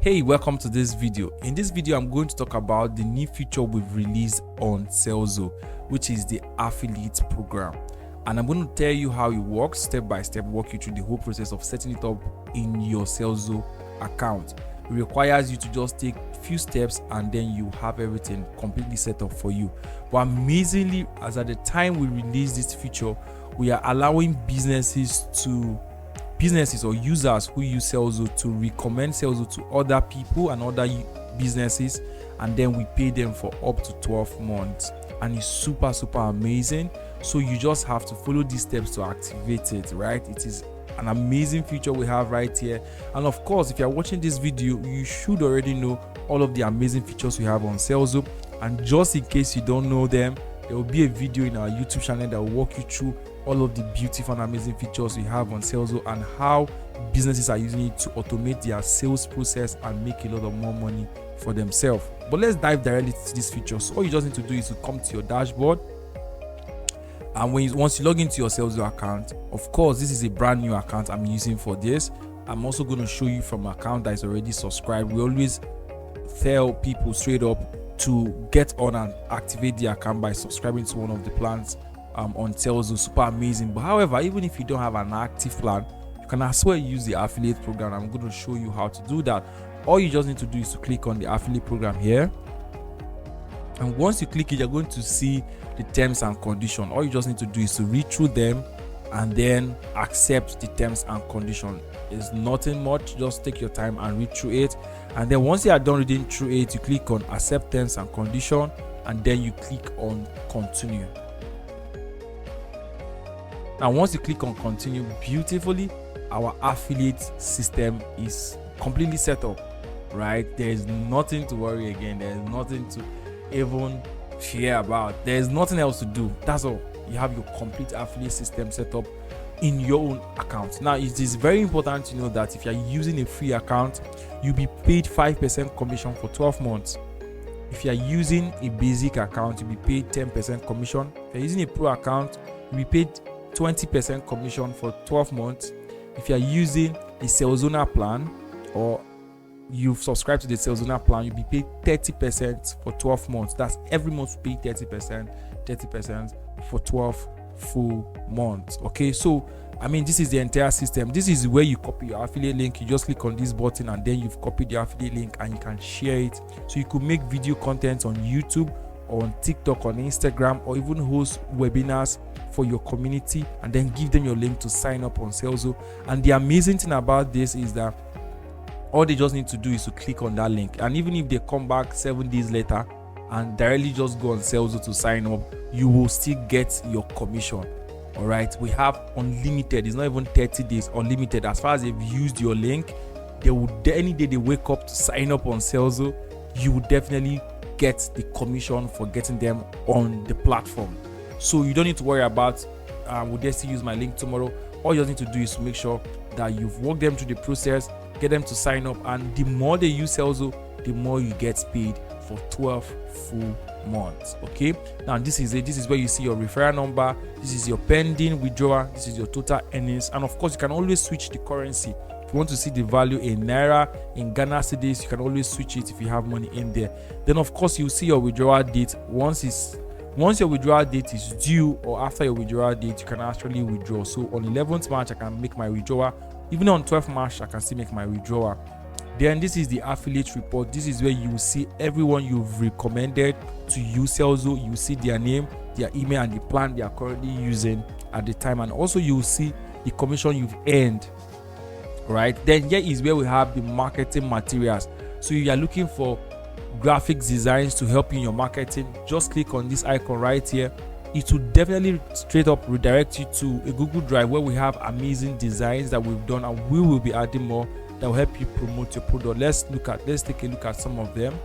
Hey, welcome to this video. In this video, I'm going to talk about the new feature we've released on Serlzo, which is the affiliate program. And I'm going to tell you how it works step by step, walk you through the whole process of setting it up in your Serlzo account. It requires you to just take a few steps and then you have everything completely set up for you. But amazingly, as at the time we release this feature, we are allowing businesses or users who use Serlzo to recommend Serlzo to other people and other businesses, and then we pay them for up to 12 months, and it's super amazing. So you just have to follow these steps to activate it, right? It is an amazing feature we have right here. And of course, if you're watching this video, you should already know all of the amazing features we have on Serlzo. And just in case you don't know them, there will be a video in our YouTube channel that will walk you through all of the beautiful and amazing features we have on Serlzo and how businesses are using it to automate their sales process and make a lot of more money for themselves. But let's dive directly to this feature. So all you just need to do is to come to your dashboard, and once you log into your Serlzo account, of course this is a brand new account I'm using for this. I'm also going to show you from an account that is already subscribed. We always tell people straight up to get on and activate the account by subscribing to one of the plans on Serlzo. Super amazing. But however, even if you don't have an active plan, you can as well use the affiliate program. I'm going to show you how to do that. All you just need to do is to click on the affiliate program here, and once you click it, you're going to see the terms and conditions. All you just need to do is to read through them and then accept the terms and conditions. It's nothing much, just take your time and read through it, and then once you are done reading through it, you click on accept terms and conditions, and then you click on continue. Now once you click on continue, beautifully, our affiliate system is completely set up, right? There's nothing to worry again. There's nothing to even fear about. There's nothing else to do. That's all. You have your complete affiliate system set up in your own account. Now it is very important to know that if you're using a free account, you'll be paid 5% commission for 12 months. If you're using a basic account, you'll be paid 10% commission. If you're using a pro account, you'll be paid 20% commission for 12 months. If you're using a Serlzo plan or you've subscribed to the Serlzo plan, you'll be paid 30% for 12 months. That's every month you pay 30% for 12 full months. Okay, so I mean, this is the entire system. This is where you copy your affiliate link. You just click on this button and then you've copied the affiliate link and you can share it. So you could make video content on YouTube, on TikTok, on Instagram, or even host webinars for your community and then give them your link to sign up on Serlzo. And the amazing thing about this is that all they just need to do is to click on that link, and even if they come back 7 days later and directly just go on Serlzo to sign up, you will still get your commission. All right, we have unlimited. It's not even 30 days, unlimited. As far as they've used your link, they would, any day they wake up to sign up on Serlzo, you will definitely get the commission for getting them on the platform. So you don't need to worry about will they still use my link tomorrow. All you just need to do is to make sure that you've walked them through the process, get them to sign up, and the more they use Serlzo, the more you get paid for 12 full months. Okay, now this is it. This is where you see your referral number, this is your pending withdrawal, this is your total earnings, and of course you can always switch the currency. If you want to see the value in Naira, in Ghana cedis, you can always switch it if you have money in there. Then of course you'll see your withdrawal date. Once your withdrawal date is due, or after your withdrawal date, you can actually withdraw. So on 11th March I can make my withdrawal. Even on 12th March I can still make my withdrawal. Then this is the affiliate report. This is where you will see everyone you've recommended to use Serlzo. You see their name, their email, and the plan they are currently using at the time, and also you will see the commission you've earned. Right, then here is where we have the marketing materials. So if you are looking for graphics designs to help you in your marketing, just click on this icon right here. It will definitely straight up redirect you to a Google Drive where we have amazing designs that we've done, and we will be adding more that will help you promote your product. Let's take a look at some of them,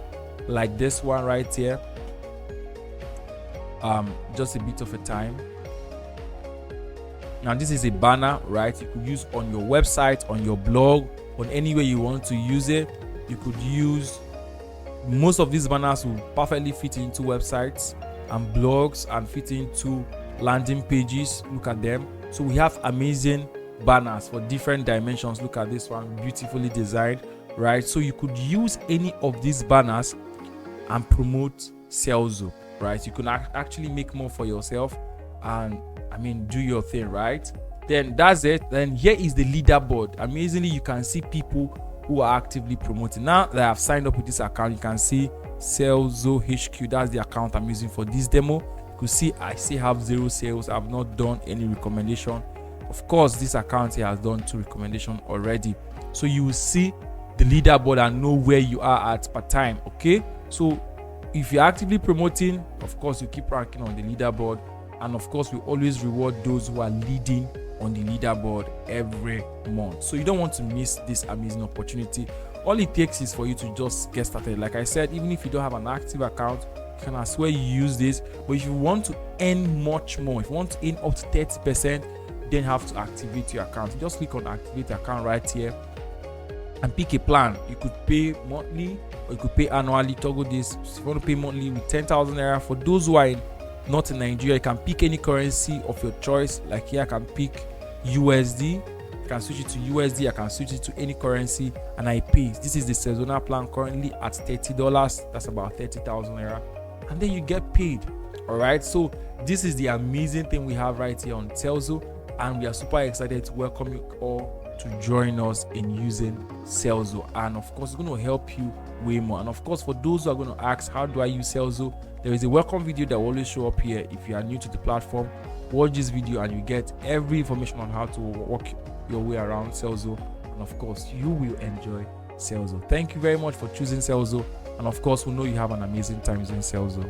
like this one right here. Just a bit of a time. Now this is a banner, right? You could use on your website, on your blog, on anywhere you want to use it. You could use, most of these banners will perfectly fit into websites and blogs and fit into landing pages. Look at them. So we have amazing banners for different dimensions. Look at this one, beautifully designed. right? So you could use any of these banners and promote Serlzo, right? You can actually make more for yourself and do your thing, right? Then that's it. Then here is the leaderboard. Amazingly, you can see people who are actively promoting. Now that I've signed up with this account, you can see Serlzo HQ. That's the account I'm using for this demo. You can see I still have 0 sales. I've not done any recommendation. Of course, this account here has done 2 recommendations already. So you will see the leaderboard and know where you are at per time. Okay, so if you're actively promoting, of course you keep ranking on the leaderboard, and of course we always reward those who are leading on the leaderboard every month. So you don't want to miss this amazing opportunity. All it takes is for you to just get started. Like I said, even if you don't have an active account, you can as well use this. But if you want to earn much more, if you want to earn up to 30%, then you have to activate your account. You just click on activate account right here and pick a plan. You could pay monthly or you could pay annually. Toggle this. If you want to pay monthly with 10,000 naira, for those who are not in Nigeria, you can pick any currency of your choice. Like here I can pick USD. I can switch it to USD. I can switch it to any currency and I pay. This is the seasonal plan currently at $30. That's about 30,000 naira, and then you get paid. All right, so this is the amazing thing we have right here on Serlzo, and we are super excited to welcome you all to join us in using Serlzo. And of course, it's going to help you way more. And of course, for those who are going to ask, how do I use Serlzo? There is a welcome video that will always show up here. If you are new to the platform, watch this video and you get every information on how to work your way around Serlzo. And of course, you will enjoy Serlzo. Thank you very much for choosing Serlzo. And of course, we know you have an amazing time using Serlzo.